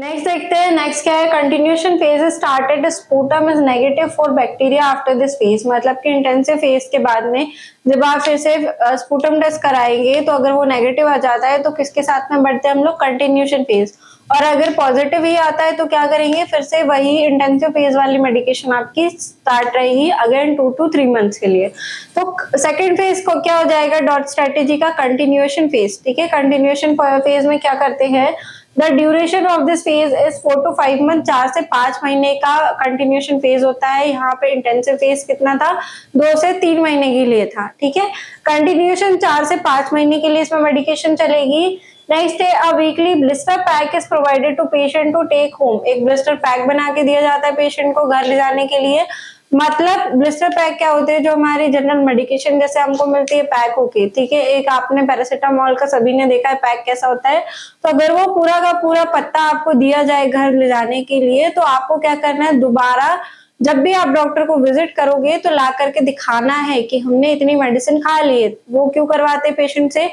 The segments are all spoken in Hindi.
नेक्स्ट देखते हैं, नेक्स्ट क्या है, continuation phase started, sputum is negative for bacteria after this phase. मतलब कि इंटेंसिव फेज के बाद में जब आप फिर से स्पूटम टेस्ट कराएंगे तो अगर वो नेगेटिव आ जाता है तो किसके साथ में बढ़ते हैं हम लोग, कंटिन्यूएशन फेज। और अगर पॉजिटिव ही आता है तो क्या करेंगे, फिर से वही इंटेंसिव फेज वाली मेडिकेशन आपकी स्टार्ट रहेगी अगेन 2 to 3 मंथ्स के लिए। तो सेकेंड फेज को क्या हो जाएगा, डॉट स्ट्रेटेजी का कंटिन्यूएशन फेज। ठीक है, कंटिन्यूएशन फेज में क्या करते हैं, the duration of this phase is 4 to 5 month, 4 से 5 महीने का कंटिन्यूएशन फेज होता है। यहाँ पे इंटेंसिव फेज कितना था, 2 से 3 महीने के लिए था। ठीक है, कंटिन्यूएशन 4 से 5 महीने के लिए इसमें मेडिकेशन चलेगी। नेक्स्ट है, a weekly blister pack is provided to patient to take home. एक ब्लिस्टर पैक बना के दिया जाता है पेशेंट को घर ले जाने के लिए। मतलब ब्लिस्टर पैक क्या होते हैं, जो हमारी जनरल मेडिकेशन जैसे हमको मिलती है पैक होके। ठीक है, एक आपने पैरासिटामोल का सभी ने देखा है पैक कैसा होता है, तो अगर वो पूरा का पूरा पत्ता आपको दिया जाए घर ले जाने के लिए तो आपको क्या करना है, दोबारा जब भी आप डॉक्टर को विजिट करोगे तो ला करके दिखाना है कि हमने इतनी मेडिसिन खा ली है। वो क्यों करवाते पेशेंट से,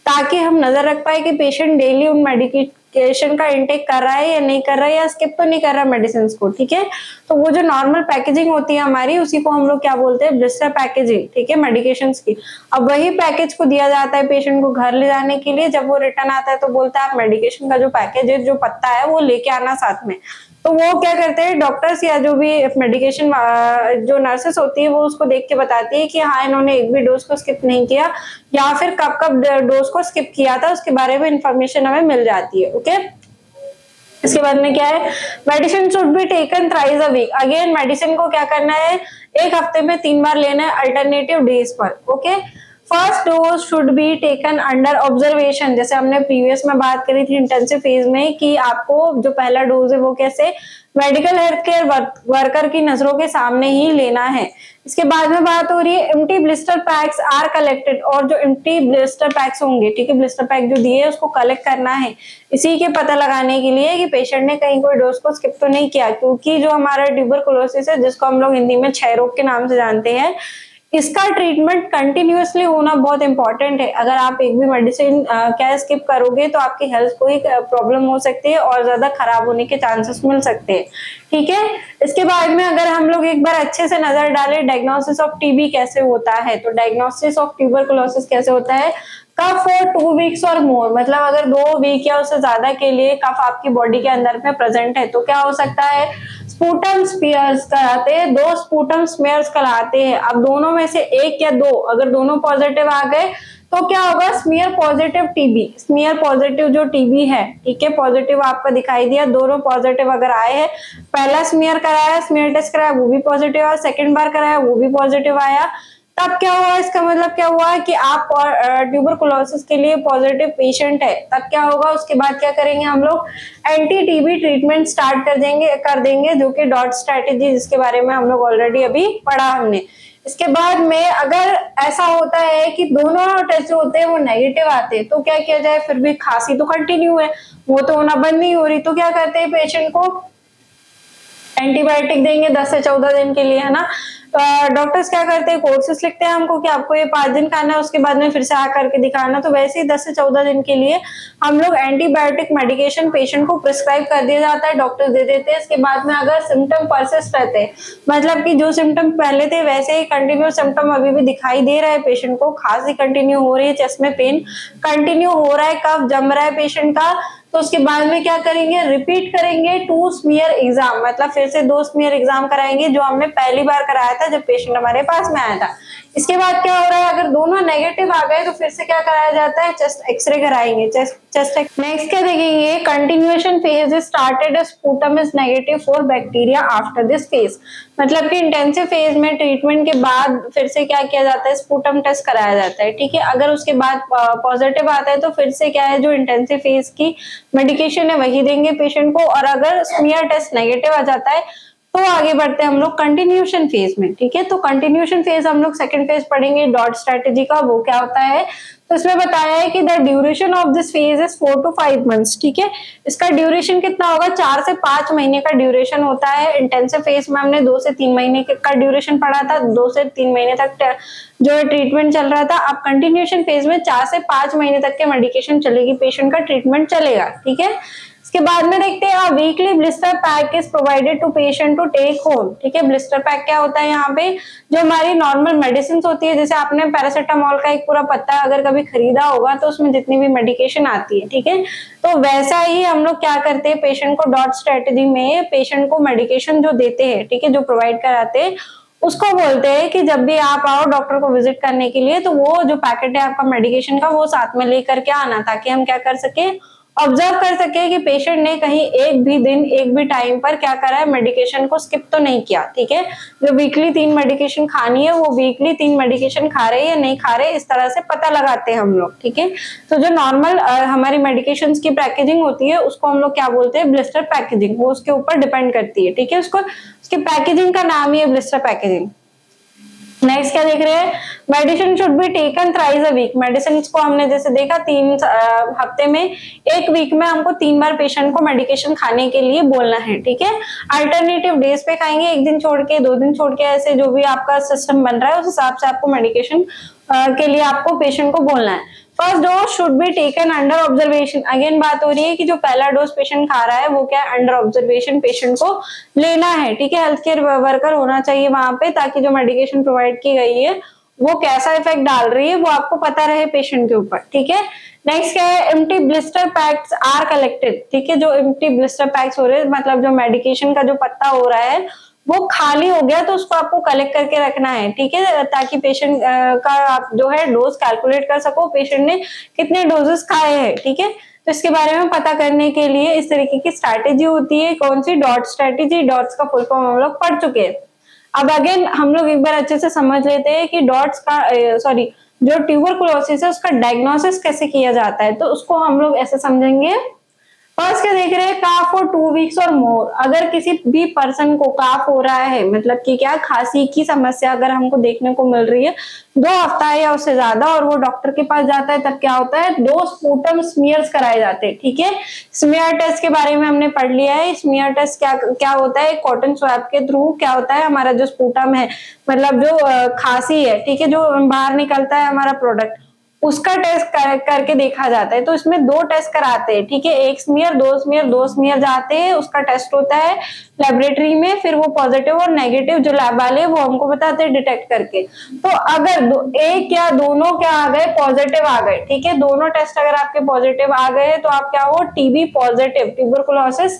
ताकि हम नजर रख पाए कि पेशेंट डेली उन मेडिकेशन का इंटेक कर रहा है या नहीं कर रहा है, या स्किप तो नहीं कर रहा मेडिसिन को। ठीक है, तो वो जो नॉर्मल पैकेजिंग होती है हमारी, उसी को हम लोग क्या बोलते हैं, ब्लिस्टर पैकेजिंग। ठीक है, मेडिकेशन की। अब वही पैकेज को दिया जाता है पेशेंट को घर ले जाने के लिए। जब वो रिटर्न आता है तो बोलता है आप मेडिकेशन का जो पैकेज है, जो पत्ता है, वो लेके आना साथ में। तो वो क्या करते हैं डॉक्टर्स या जो भी मेडिकेशन जो नर्सेस होती है वो उसको देख के बताती है कि हाँ इन्होंने एक भी डोज को स्किप नहीं किया, या फिर कब कब डोज को स्किप किया था, उसके बारे में इंफॉर्मेशन हमें मिल जाती है। ओके, इसके बाद में क्या है, medicine should be taken thrice a week. Again medicine को क्या करना है, एक हफ्ते में 3 बार लेना है अल्टरनेटिव डेज पर। Okay, first dose should be taken under observation. जैसे हमने प्रीवियस में बात करी थी इंटेंसिव फेज में कि आपको जो पहला डोज है वो कैसे, मेडिकल हेल्थ केयर वर्कर की नजरों के सामने ही लेना है। इसके बाद में बात हो रही है, empty blister packs are collected. और जो एम्प्टी ब्लिस्टर पैक्स होंगे, ठीक है, ब्लिस्टर पैक जो दिए उसको कलेक्ट करना है इसी के पता लगाने के लिए कि पेशेंट ने कहीं कोई डोज को स्किप तो नहीं किया। क्योंकि जो हमारा ट्यूबरकुलोसिस है, जिसको हम लोग हिंदी में क्षय रोग के नाम से जानते हैं, इसका ट्रीटमेंट कंटिन्यूअसली होना बहुत इंपॉर्टेंट है। अगर आप एक भी मेडिसिन क्या स्किप करोगे तो आपकी हेल्थ को ही प्रॉब्लम हो सकती है और ज्यादा खराब होने के चांसेस मिल सकते हैं। ठीक है, इसके बाद में अगर हम लोग एक बार अच्छे से नजर डालें डायग्नोसिस ऑफ टीबी कैसे होता है, तो डायग्नोसिस ऑफ ट्यूबरकुलोसिस कैसे होता है, कफ फॉर 2 वीक्स और मोर। मतलब अगर 2 वीक या उससे ज्यादा के लिए कफ आपकी बॉडी के अंदर में प्रेजेंट है तो क्या हो सकता है, स्पूटम स्मीयर्स कराते हैं, 2 स्पूटम स्मीयर्स कराते हैं। अब दोनों में से एक या 2, अगर दोनों पॉजिटिव आ गए तो क्या होगा, smear positive TB. Smear positive जो टीबी है, ठीक है, पॉजिटिव आपका दिखाई दिया, दोनों पॉजिटिव अगर आए हैं, पहला स्मीयर कराया, स्मीयर टेस्ट कराया, वो भी पॉजिटिव आया, सेकंड बार कराया वो भी पॉजिटिव आया, तब क्या हुआ, इसका मतलब क्या हुआ कि आप ट्यूबरकुलोसिस के लिए पॉजिटिव पेशेंट है। तब क्या होगा, उसके बाद क्या करेंगे हम लोग, एंटी टीबी ट्रीटमेंट स्टार्ट कर देंगे जो कि डॉट स्ट्रेटेजी, जिसके बारे में हम लोग ऑलरेडी अभी पढ़ा हमने। इसके बाद में अगर ऐसा होता है कि दोनों टेस्ट होते हैं वो नेगेटिव आते हैं तो क्या किया जाए, फिर भी खांसी तो कंटिन्यू है, वो तो होना बंद नहीं हो रही, तो क्या करते हैं, पेशेंट को एंटीबायोटिक देंगे 10 से 14 दिन के लिए, है ना। डॉक्टर्स क्या करते हैं, कोर्सेस लिखते हैं हमको कि आपको ये 5 दिन खाना है, उसके बाद में फिर से आकर के दिखाना। तो वैसे ही 10 से 14 दिन के लिए हम लोग एंटीबायोटिक मेडिकेशन पेशेंट को प्रिस्क्राइब कर दिया जाता है, डॉक्टर दे देते हैं। इसके बाद में अगर सिम्टम परसिस्ट रहते हैं, मतलब कि जो सिम्टम पहले थे वैसे ही कंटिन्यू सिम्टम अभी भी दिखाई दे रहा है पेशेंट को, खांसी कंटिन्यू हो रही है, चेस्ट में पेन कंटिन्यू हो रहा है, कफ जम रहा है पेशेंट का, तो उसके बाद में क्या करेंगे, रिपीट करेंगे 2 स्मीयर एग्जाम। मतलब फिर से 2 स्मीयर एग्जाम कराएंगे जो हमने पहली बार कराया था जब पेशेंट हमारे पास में आया था। इसके बाद क्या हो रहा है, अगर दोनों नेगेटिव आ गए तो फिर से क्या कराया जाता है, चेस्ट एक्सरे कराएंगे, चेस्ट। नेक्स्ट क्या देखेंगे, continuation phase is started, sputum is negative for bacteria after this phase. मतलब कि इंटेंसिव फेज में ट्रीटमेंट के बाद फिर से क्या किया जाता है, स्पूटम टेस्ट कराया जाता है। ठीक है, अगर उसके बाद पॉजिटिव आता है तो फिर से क्या है, जो इंटेंसिव फेज की मेडिकेशन है वही देंगे पेशेंट को, और अगर स्मीयर टेस्ट नेगेटिव आ जाता है तो आगे बढ़ते हैं हम लोग कंटिन्यूएशन फेज में। ठीक है, तो कंटिन्यूएशन फेज हम लोग सेकंड फेज पढ़ेंगे डॉट स्ट्रेटेजी का, वो क्या होता है, तो इसमें बताया है कि the duration of this phase is 4 to 5 months. ठीक है, इसका ड्यूरेशन कितना होगा, 4 से 5 महीने का ड्यूरेशन होता है। इंटेंसिव फेज में हमने 2 से 3 महीने का ड्यूरेशन पढ़ा था, 2 से 3 महीने तक जो ट्रीटमेंट चल रहा था। अब कंटिन्यूएशन फेज में 4 से 5 महीने तक के मेडिकेशन चलेगी, पेशेंट का ट्रीटमेंट चलेगा। ठीक है, इसके बाद में देखते हैं weekly blister pack is provided to patient to take home. ठीक है, ब्लिस्टर पैक क्या होता है, यहाँ पे जो हमारी नॉर्मल मेडिसिन होती है, जैसे आपने पैरासिटामोल का एक पूरा पत्ता अगर कभी खरीदा होगा तो उसमें जितनी भी मेडिकेशन आती है, ठीक है, तो वैसा ही हम लोग क्या करते हैं, पेशेंट को डॉट स्ट्रेटजी में पेशेंट को मेडिकेशन जो देते हैं, ठीक है, जो प्रोवाइड कराते हैं, उसको बोलते हैं कि जब भी आप आओ डॉक्टर को विजिट करने के लिए तो वो जो पैकेट है आपका मेडिकेशन का वो साथ में लेकर के आना, ताकि हम क्या कर सके, ऑब्जर्व कर सके कि पेशेंट ने कहीं एक भी दिन एक भी टाइम पर क्या करा है, मेडिकेशन को स्किप तो नहीं किया। ठीक है, जो वीकली 3 मेडिकेशन खानी है वो वीकली 3 मेडिकेशन खा रहे या नहीं खा रहे, इस तरह से पता लगाते हैं हम लोग। ठीक है, तो जो नॉर्मल हमारी मेडिकेशन की पैकेजिंग होती है उसको हम लोग क्या बोलते हैं, ब्लिस्टर पैकेजिंग, वो उसके ऊपर डिपेंड करती है। ठीक है, उसको उसकी पैकेजिंग का नाम ही है ब्लिस्टर पैकेजिंग। नेक्स्ट क्या देख रहे हैं, medicine should be taken thrice a week. Medicine को हमने जैसे देखा 3 हफ्ते में, एक वीक में हमको 3 बार पेशेंट को मेडिकेशन खाने के लिए बोलना है। ठीक है, अल्टरनेटिव डेज पे खाएंगे, एक दिन छोड़ के 2 दिन छोड़ के, ऐसे जो भी आपका सिस्टम बन रहा है उस हिसाब से आपको मेडिकेशन के लिए आपको पेशेंट को बोलना है। First dose should be taken under observation. Again बात हो रही है कि जो पहला डोज पेशेंट खा रहा है वो क्या अंडर ऑब्जर्वेशन पेशेंट को लेना है। ठीक है, हेल्थ केयर वर्कर होना चाहिए वहां पे, ताकि जो मेडिकेशन प्रोवाइड की गई है वो कैसा इफेक्ट डाल रही है वो आपको पता रहे पेशेंट के ऊपर। ठीक है, नेक्स्ट क्या है, empty blister packs are collected. ठीक है, जो एम्प्टी ब्लिस्टर पैक्स हो रहे हैं, मतलब जो मेडिकेशन का जो पत्ता हो रहा है वो खाली हो गया तो उसको आपको कलेक्ट करके रखना है। ठीक है, ताकि पेशेंट का आप जो है डोज कैलकुलेट कर सको, पेशेंट ने कितने डोजेस खाए हैं। ठीक है, तो इसके बारे में पता करने के लिए इस तरीके की स्ट्रैटेजी होती है। कौन सी, डॉट स्ट्रैटेजी। डॉट्स का फुल फॉर्म हम लोग पढ़ चुके हैं। अब अगेन हम लोग एक बार अच्छे से समझ लेते हैं कि डॉट्स का जो ट्यूबरकुलोसिस है उसका डायग्नोसिस कैसे किया जाता है। तो उसको हम लोग ऐसे समझेंगे। फर्स्ट क्या देख रहे हैं, काफ फॉर 2 वीक्स और मोर। अगर किसी भी पर्सन को काफ हो रहा है, मतलब कि क्या, खांसी की समस्या अगर हमको देखने को मिल रही है 2 हफ्ता या उससे ज्यादा, और वो डॉक्टर के पास जाता है, तब क्या होता है, 2 स्पूटम स्मीयर्स कराए जाते हैं। ठीक है, स्मीयर टेस्ट के बारे में हमने पढ़ लिया है। स्मीयर टेस्ट क्या होता है, कॉटन स्वैब के थ्रू क्या होता है, हमारा जो स्पूटम है, मतलब जो खांसी है, ठीक है, जो बाहर निकलता है हमारा प्रोडक्ट, उसका टेस्ट करके देखा जाता है। तो इसमें 2 टेस्ट कराते हैं। ठीक है, 1 स्मीयर 2 स्मीयर जाते हैं, उसका टेस्ट होता है लेबोरेटरी में, फिर वो पॉजिटिव और नेगेटिव जो लैब वाले वो हमको बताते हैं डिटेक्ट करके। तो अगर एक या दोनों क्या आ गए, पॉजिटिव आ गए, ठीक है, दोनों टेस्ट अगर आपके पॉजिटिव आ गए तो आप क्या हो, TB positive, tuberculosis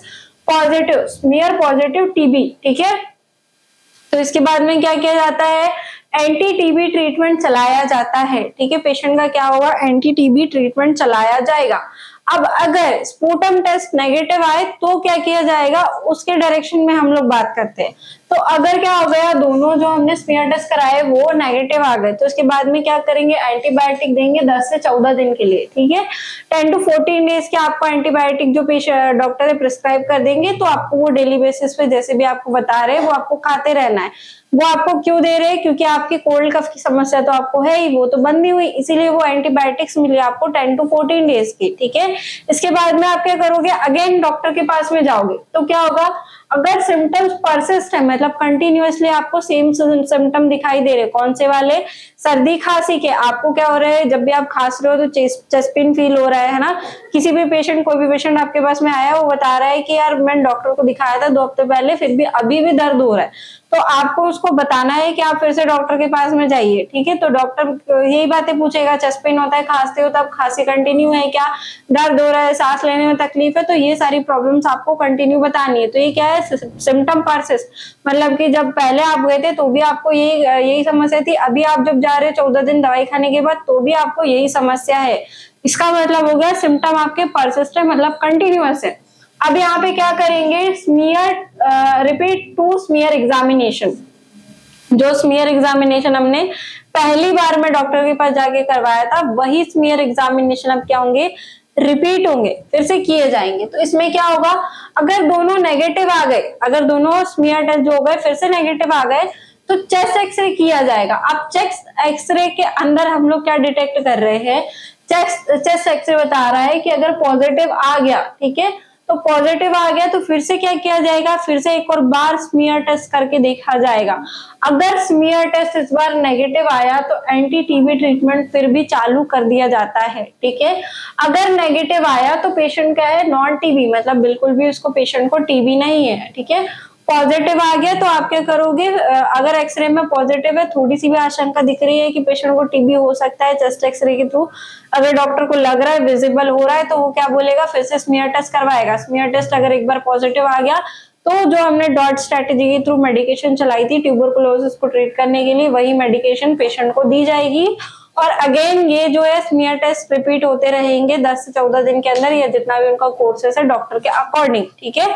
positive, smear positive TB. ठीक है, तो इसके बाद में क्या किया जाता है, एंटी टीबी ट्रीटमेंट चलाया जाता है। ठीक है, पेशेंट का क्या होगा, एंटी टीबी ट्रीटमेंट चलाया जाएगा। अब अगर स्पूटम टेस्ट नेगेटिव आए तो क्या किया जाएगा, उसके डायरेक्शन में हम लोग बात करते हैं। तो अगर क्या हो गया, दोनों जो हमने स्मीयर टेस्ट कराए वो नेगेटिव आ गए, तो इसके बाद में क्या करेंगे, एंटीबायोटिक देंगे 10 से 14 दिन के लिए। ठीक है, 10 to 14 डेज के आपको एंटीबायोटिक जो पेशेंट डॉक्टर है प्रिस्क्राइब कर देंगे, तो आपको वो डेली बेसिस पे जैसे भी आपको बता रहे हैं वो आपको खाते रहना है। वो आपको क्यों दे रहे हैं, क्योंकि आपकी कोल्ड कफ की समस्या तो आपको है ही, वो तो बंद नहीं हुई, इसीलिए वो एंटीबायोटिक्स मिली आपको 10 to 14 डेज की। ठीक है, इसके बाद में आप क्या करोगे, अगेन डॉक्टर के पास में जाओगे तो क्या होगा, अगर सिम्टम्स परसिस्ट है, मतलब कंटिन्यूअसली आपको सेम सिम्टम दिखाई दे रहे, कौन से वाले, सर्दी खांसी के, आपको क्या हो रहा है, जब भी आप खांस रहे हो तो चेस्ट पेन फील हो रहा है ना। किसी भी पेशेंट, कोई भी पेशेंट आपके पास में आया वो बता रहा है कि यार मैंने डॉक्टर को दिखाया था 2 हफ्ते पहले, फिर भी अभी भी दर्द हो रहा है, तो आपको उसको बताना है कि आप फिर से डॉक्टर के पास में जाइए। ठीक है, तो डॉक्टर यही बातें पूछेगा, चेस्ट पेन होता है, खांसते हो तब खांसी कंटिन्यू है क्या, दर्द हो रहा है, सांस लेने में तकलीफ है, तो ये सारी प्रॉब्लम्स आपको कंटिन्यू बतानी है। तो ये क्या है, सिम्टम परसिस्ट, मतलब कि जब पहले आप गए थे तो भी आपको यही समस्या थी, अभी आप जब जा रहे हो 14 दिन दवाई खाने के बाद तो भी आपको यही समस्या है, इसका मतलब हो गया सिम्टम आपके परसिस्ट है, मतलब कंटिन्यूअस है। अब यहाँ पे क्या करेंगे, स्मीयर रिपीट 2 स्मीयर एग्जामिनेशन। जो स्मीयर एग्जामिनेशन हमने पहली बार में डॉक्टर के पास जाके करवाया था, वही स्मीयर एग्जामिनेशन अब क्या होंगे, रिपीट होंगे, फिर से किए जाएंगे। तो इसमें क्या होगा, अगर दोनों नेगेटिव आ गए, अगर दोनों स्मीयर टेस्ट जो हो गए फिर से नेगेटिव आ गए, तो चेस्ट एक्सरे किया जाएगा। अब चेस्ट एक्सरे के अंदर हम लोग क्या डिटेक्ट कर रहे हैं, चेस्ट एक्सरे बता रहा है कि अगर पॉजिटिव आ गया, ठीक है, तो पॉजिटिव आ गया तो फिर से क्या किया जाएगा, फिर से एक और बार स्मीयर टेस्ट करके देखा जाएगा। अगर स्मीयर टेस्ट इस बार नेगेटिव आया तो एंटी टीबी ट्रीटमेंट फिर भी चालू कर दिया जाता है, ठीक है। अगर नेगेटिव आया तो पेशेंट क्या है, नॉन टीबी, मतलब बिल्कुल भी उसको पेशेंट को टीबी नहीं है, ठीक है। पॉजिटिव आ गया तो आप क्या करोगे, अगर एक्सरे में पॉजिटिव है, थोड़ी सी भी आशंका दिख रही है कि पेशेंट को टीबी हो सकता है, चेस्ट एक्सरे के थ्रू अगर डॉक्टर को लग रहा है, विजिबल हो रहा है, तो वो क्या बोलेगा, फिर से स्मीयर टेस्ट करवाएगा। स्मीयर टेस्ट अगर एक बार पॉजिटिव आ गया तो जो हमने डॉट स्ट्रेटेजी के थ्रू मेडिकेशन चलाई थी ट्यूबरकुलोसिस को ट्रीट करने के लिए, वही मेडिकेशन पेशेंट को दी जाएगी। और अगेन ये जो है स्मीयर टेस्ट रिपीट होते रहेंगे 10 से 14 दिन के अंदर, या जितना भी उनका कोर्सेस है डॉक्टर के अकॉर्डिंग, ठीक है।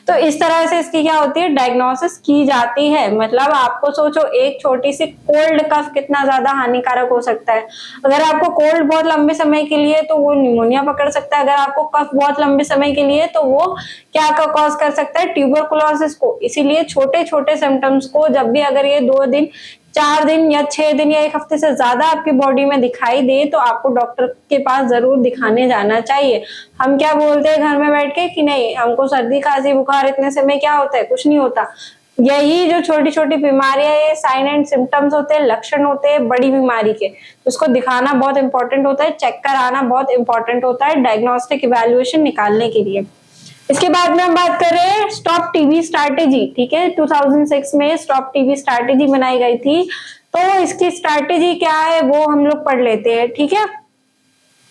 तो इस तरह से इसकी क्या होती है, डायग्नोसिस की जाती है। मतलब आपको सोचो एक छोटी सी कोल्ड कफ कितना ज्यादा हानिकारक हो सकता है। अगर आपको कोल्ड बहुत लंबे समय के लिए तो वो निमोनिया पकड़ सकता है, अगर आपको कफ बहुत लंबे समय के लिए तो वो क्या कॉज कर सकता है, ट्यूबरकुलोसिस को। इसीलिए छोटे छोटे सिम्टम्स को जब भी अगर ये 2 दिन 4 दिन या 6 दिन या 1 हफ्ते से ज्यादा आपकी बॉडी में दिखाई दे तो आपको डॉक्टर के पास जरूर दिखाने जाना चाहिए। हम क्या बोलते हैं घर में बैठ के कि नहीं हमको सर्दी खांसी बुखार इतने समय क्या होता है, कुछ नहीं होता। यही जो छोटी छोटी बीमारियां, ये साइन एंड सिम्टम्स होते हैं, लक्षण होते हैं बड़ी बीमारी के, तो उसको दिखाना बहुत इंपॉर्टेंट होता है, चेक कराना बहुत इंपॉर्टेंट होता है डायग्नोस्टिक इवैल्यूएशन निकालने के लिए। इसके बाद में हम बात कर रहे हैं स्टॉप टीबी स्ट्रैटेजी, ठीक है। 2006 में स्टॉप टीबी स्ट्रैटेजी बनाई गई थी, तो इसकी स्ट्रैटेजी क्या है वो हम लोग पढ़ लेते हैं, ठीक है।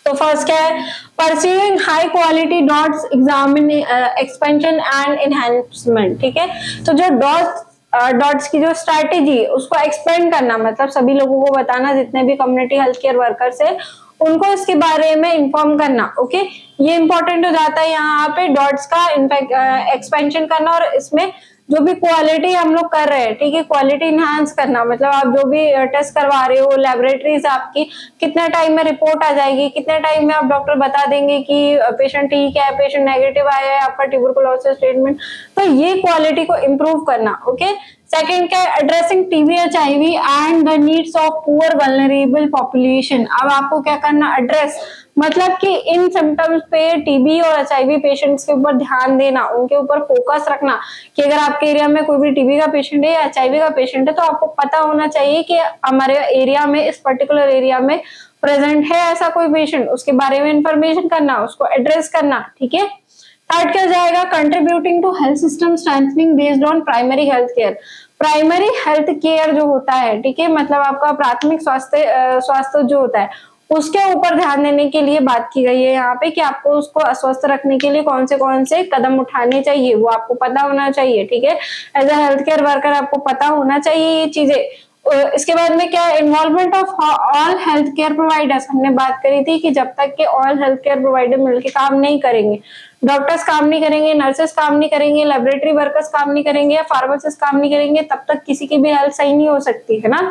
तो फर्स्ट क्या है, pursuing high quality dots examine expansion and enhancement, ठीक है। तो जो डॉट्स की जो स्ट्रैटेजी है उसको एक्सपेंड करना, मतलब सभी लोगों को बताना, जितने भी कम्युनिटी हेल्थ केयर वर्कर्स है उनको इसके बारे में इंफॉर्म करना, ओके। ये इंपॉर्टेंट हो जाता है यहाँ पे डॉट्स का एक्सपेंशन करना, और इसमें जो भी क्वालिटी हम लोग कर रहे हैं, ठीक है, क्वालिटी इनहांस करना, मतलब आप जो भी टेस्ट करवा रहे हो, लेबोरेटरीज आपकी कितने टाइम में रिपोर्ट आ जाएगी, कितने टाइम में आप डॉक्टर बता देंगे कि पेशेंट ठीक है, पेशेंट नेगेटिव आया है, आपका ट्यूबरकुलोसिस ट्रीटमेंट, तो ये क्वालिटी को इम्प्रूव करना, ओके। सेकेंड क्या है, addressing TB HIV and the needs of poor vulnerable population. अब आपको क्या करना, एड्रेस, मतलब कि इन सिम्टम्स पे टीबी और एचआईवी पेशेंट्स के ऊपर ध्यान देना, उनके ऊपर फोकस रखना कि अगर आपके एरिया में कोई भी टीबी का पेशेंट है या एचआईवी का पेशेंट है तो आपको पता होना चाहिए कि हमारे एरिया में, इस पर्टिकुलर एरिया में प्रेजेंट है ऐसा कोई पेशेंट, उसके बारे में इंफॉर्मेशन करना, उसको एड्रेस करना, ठीक है। थर्ड क्या जाएगा, contributing to health system strengthening based on primary health care. Primary health care जो होता है, ठीक है, मतलब आपका प्राथमिक स्वास्थ्य जो होता है उसके ऊपर ध्यान देने के लिए बात की गई है यहाँ पे कि आपको उसको अस्वस्थ रखने के लिए कौन से कदम उठाने चाहिए वो आपको पता होना चाहिए, ठीक है। As a health care worker आपको पता होना चाहिए ये चीजें। इसके बाद में क्या, involvement of all health care providers. हमने बात करी थी कि जब तक के ऑल हेल्थ केयर प्रोवाइडर मिलकर काम नहीं करेंगे, डॉक्टर्स काम नहीं करेंगे, नर्सेस काम नहीं करेंगे, लेबोरेटरी वर्कर्स काम नहीं करेंगे, या फार्मासिस्ट काम नहीं करेंगे, तब तक किसी की भी हेल्थ सही नहीं हो सकती है ना।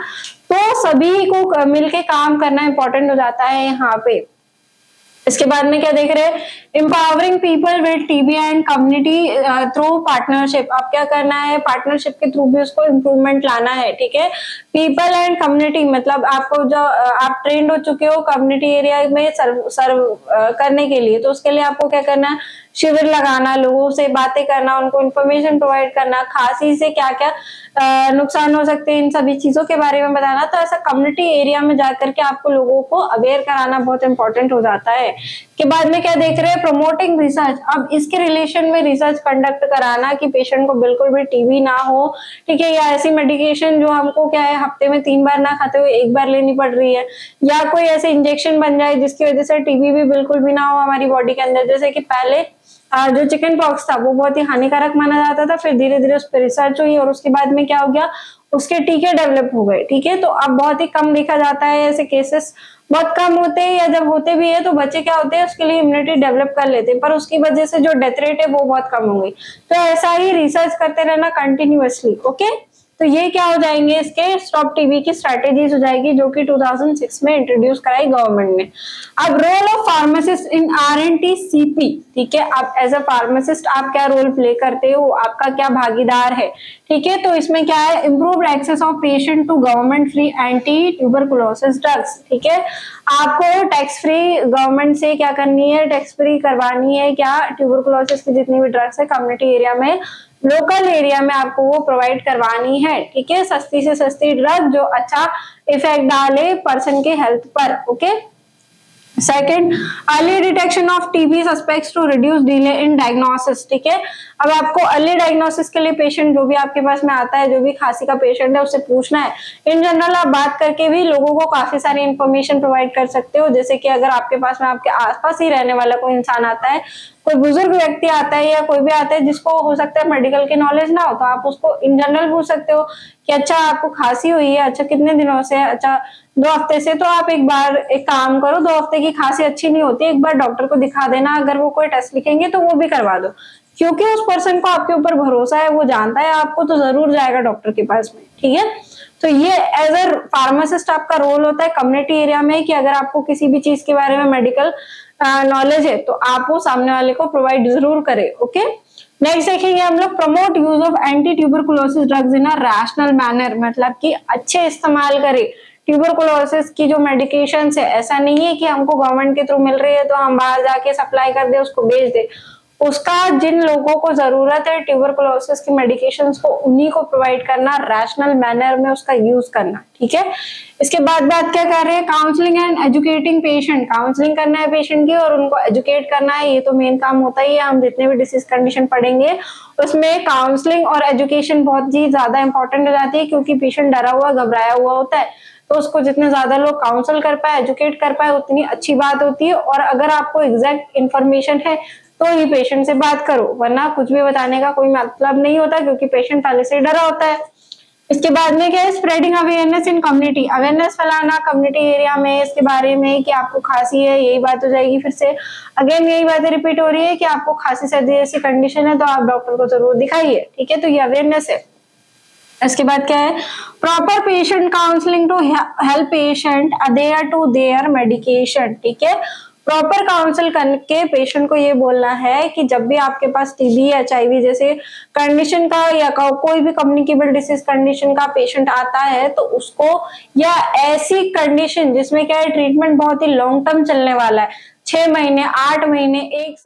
तो सभी को मिलके काम करना इंपॉर्टेंट हो जाता है यहाँ पे। इसके बाद में क्या देख रहे हैं, empowering people with TB and community through partnership. आप क्या करना है, पार्टनरशिप के थ्रू भी उसको इम्प्रूवमेंट लाना है, ठीक है। पीपल एंड कम्युनिटी, मतलब आपको जो आप ट्रेंड हो चुके हो कम्युनिटी एरिया में सर्व करने के लिए, तो उसके लिए आपको क्या करना है, शिविर लगाना, लोगों से बातें करना, उनको इन्फॉर्मेशन प्रोवाइड करना, खांसी से क्या क्या नुकसान हो सकते हैं इन सभी चीजों के बारे में बताना। तो ऐसा कम्युनिटी एरिया में जाकर के आपको लोगों को अवेयर कराना बहुत इंपॉर्टेंट हो जाता है। के बाद में क्या देख रहे हैं, प्रमोटिंग रिसर्च। अब इसके रिलेशन में रिसर्च कंडक्ट कराना कि पेशेंट को बिल्कुल भी टीबी ना हो, ठीक है, या ऐसी मेडिकेशन जो हमको क्या है हफ्ते में 3 बार ना खाते हुए 1 बार लेनी पड़ रही है, या कोई ऐसे इंजेक्शन बन जाए जिसकी वजह से टीबी भी बिल्कुल भी ना हो हमारी बॉडी के अंदर। जैसे कि पहले जो चिकन पॉक्स था वो बहुत ही हानिकारक माना जाता था, फिर धीरे धीरे उस पर रिसर्च हुई और उसके बाद में क्या हो गया, उसके टीके डेवलप हो गए, ठीक है। तो अब बहुत ही कम देखा जाता है ऐसे केसेस, बहुत कम होते हैं, या जब होते भी है तो बच्चे क्या होते हैं उसके लिए इम्यूनिटी डेवलप कर लेते हैं, पर उसकी वजह से जो डेथ रेट है वो बहुत कम हो गई। तो ऐसा ही रिसर्च करते रहना कंटिन्यूअसली, ओके। तो ये क्या हो जाएंगे, इसके स्टॉप टीबी की स्ट्रेटेजीज हो जाएगी जो कि 2006 में इंट्रोड्यूस कराई गवर्नमेंट ने। अब role of pharmacist in RNT-CP, ठीक है, अब एज अ फार्मासिस्ट आप क्या रोल प्ले करते हो, आपका क्या भागीदार है, ठीक है। तो इसमें क्या है, improve access of patient to government free anti tuberculosis drugs, ठीक है। आपको टैक्स फ्री गवर्नमेंट से क्या करनी है, टैक्स फ्री करवानी है क्या, ट्यूबरकुलोसिस की जितनी भी ड्रग्स है कम्युनिटी एरिया में, लोकल एरिया में आपको वो प्रोवाइड करवानी है, ठीक है। सस्ती से सस्ती ड्रग जो अच्छा इफेक्ट डाले पर्सन के हेल्थ पर, okay. Second, early detection of TB suspects to reduce delay in diagnosis, ठीक है। अब आपको अर्ली डायग्नोसिस के लिए पेशेंट जो भी आपके पास में आता है, जो भी खांसी का पेशेंट है, उससे पूछना है। इन जनरल आप बात करके भी लोगों को काफी सारी इंफॉर्मेशन प्रोवाइड कर सकते हो, जैसे कि अगर आपके पास में आपके आसपास ही रहने वाला कोई इंसान आता है, कोई बुजुर्ग व्यक्ति आता है या कोई भी आता है जिसको हो सकता है मेडिकल की नॉलेज ना हो, तो आप उसको इन जनरल पूछ सकते हो कि अच्छा आपको खांसी हुई है, अच्छा कितने दिनों से, अच्छा 2 हफ्ते से। तो आप एक बार एक काम करो, 2 हफ्ते की खांसी अच्छी नहीं होती, एक बार डॉक्टर को दिखा देना, अगर वो कोई टेस्ट लिखेंगे तो वो भी करवा दो, क्योंकि उस पर्सन को आपके ऊपर भरोसा है, वो जानता है आपको, तो जरूर जाएगा डॉक्टर के पास में, ठीक है। तो ये एज अ फार्मासिस्ट आपका रोल होता है कम्युनिटी एरिया में कि अगर आपको किसी भी चीज के बारे में मेडिकल नॉलेज है तो आप वो सामने वाले को प्रोवाइड जरूर करें, ओके। नेक्स्ट देखेंगे हम लोग, promote use of anti tuberculosis drugs in a rational manner, मतलब कि अच्छे इस्तेमाल करें ट्यूबरकुलोसिस की जो मेडिकेशन है। ऐसा नहीं है कि हमको गवर्नमेंट के थ्रू मिल रही है तो हम बाहर जाके सप्लाई कर दे, उसको बेच दे। उसका जिन लोगों को जरूरत है ट्यूबरकुलोसिस की मेडिकेशंस को, उन्हीं को प्रोवाइड करना, रैशनल मैनर में उसका यूज करना, ठीक है। इसके बाद बात क्या कर रहे हैं, counselling and educating patient, counselling करना है पेशेंट की और उनको एजुकेट करना है, ये तो मेन काम होता ही है। हम जितने भी डिसीज कंडीशन पढ़ेंगे उसमें काउंसलिंग और एजुकेशन बहुत ही ज्यादा इंपॉर्टेंट हो जाती है, क्योंकि पेशेंट डरा हुआ घबराया हुआ होता है, तो उसको जितने ज्यादा लोग काउंसल कर पाए, एजुकेट कर पाए, उतनी अच्छी बात होती है। और अगर आपको एग्जैक्ट इन्फॉर्मेशन है तो ही पेशेंट से बात करो, वरना कुछ भी बताने का कोई मतलब नहीं होता, क्योंकि पेशेंट पहले से डरा होता है। इसके बाद में क्या है, spreading awareness in community, awareness फैलाना कम्युनिटी एरिया में इसके बारे में कि आपको खांसी है, यही बात हो जाएगी। फिर से अगेन यही बातें रिपीट हो रही है कि आपको खांसी सर्दी जैसी कंडीशन है तो आप डॉक्टर को जरूर दिखाइए, ठीक है। तो ये अवेयरनेस है। इसके बाद क्या है, proper patient counselling to help patient adhere to their medication, ठीक है। प्रॉपर काउंसिल करके पेशेंट को ये बोलना है कि जब भी आपके पास टीबी, HIV जैसे कंडीशन का या कोई भी कम्युनिकेबल डिसीज कंडीशन का पेशेंट आता है तो उसको, या ऐसी कंडीशन जिसमें क्या है ट्रीटमेंट बहुत ही लॉन्ग टर्म चलने वाला है, 6 महीने, 8 महीने, 1